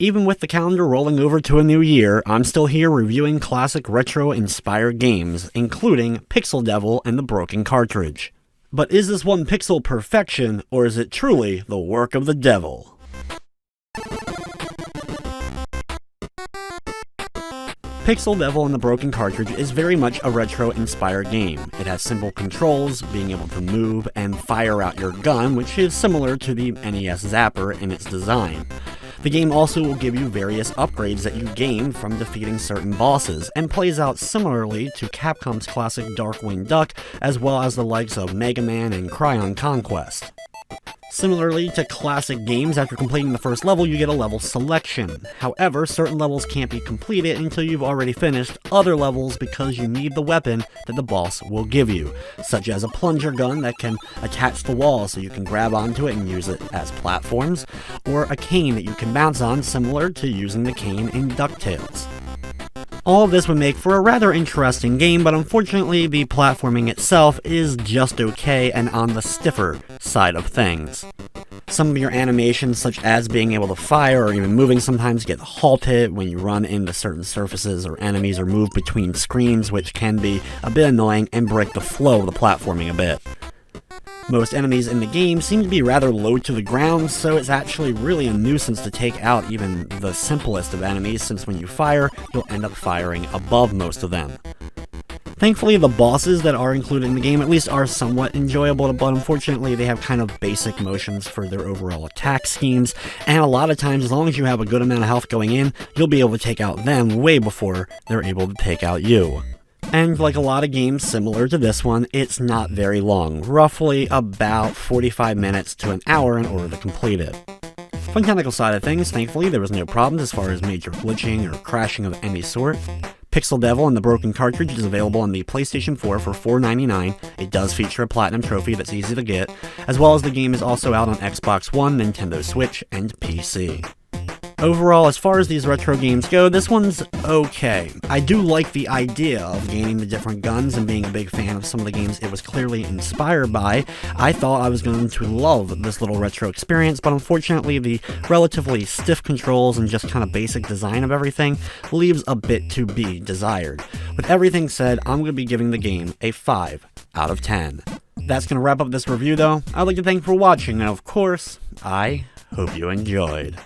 Even with the calendar rolling over to a new year, I'm still here reviewing classic retro-inspired games, including Pixel Devil and the Broken Cartridge. But is this one pixel perfection, or is it truly the work of the devil? Pixel Devil and the Broken Cartridge is very much a retro-inspired game. It has simple controls, being able to move and fire out your gun, which is similar to the NES Zapper in its design. The game also will give you various upgrades that you gain from defeating certain bosses, and plays out similarly to Capcom's classic Darkwing Duck, as well as the likes of Mega Man and Cryon Conquest. Similarly to classic games, after completing the first level, you get a level selection. However, certain levels can't be completed until you've already finished other levels because you need the weapon that the boss will give you, such as a plunger gun that can attach to walls so you can grab onto it and use it as platforms, or a cane that you can bounce on, similar to using the cane in DuckTales. All of this would make for a rather interesting game, but unfortunately the platforming itself is just okay and on the stiffer side of things. Some of your animations, such as being able to fire or even moving, sometimes get halted when you run into certain surfaces or enemies or move between screens, which can be a bit annoying and break the flow of the platforming a bit. Most enemies in the game seem to be rather low to the ground, so it's actually really a nuisance to take out even the simplest of enemies, since when you fire, you'll end up firing above most of them. Thankfully, the bosses that are included in the game at least are somewhat enjoyable, but unfortunately they have kind of basic motions for their overall attack schemes, and a lot of times, as long as you have a good amount of health going in, you'll be able to take out them way before they're able to take out you. And like a lot of games similar to this one, it's not very long, roughly about 45 minutes to an hour in order to complete it. From the technical side of things, thankfully there was no problems as far as major glitching or crashing of any sort. Pixel Devil and the Broken Cartridge is available on the PlayStation 4 for $4.99. It does feature a Platinum trophy that's easy to get, as well as the game is also out on Xbox One, Nintendo Switch, and PC. Overall, as far as these retro games go, this one's okay. I do like the idea of gaining the different guns and being a big fan of some of the games it was clearly inspired by. I thought I was going to love this little retro experience, but unfortunately the relatively stiff controls and just kind of basic design of everything leaves a bit to be desired. With everything said, I'm going to be giving the game a 5 out of 10. That's going to wrap up this review though. I'd like to thank you for watching, and of course, I hope you enjoyed.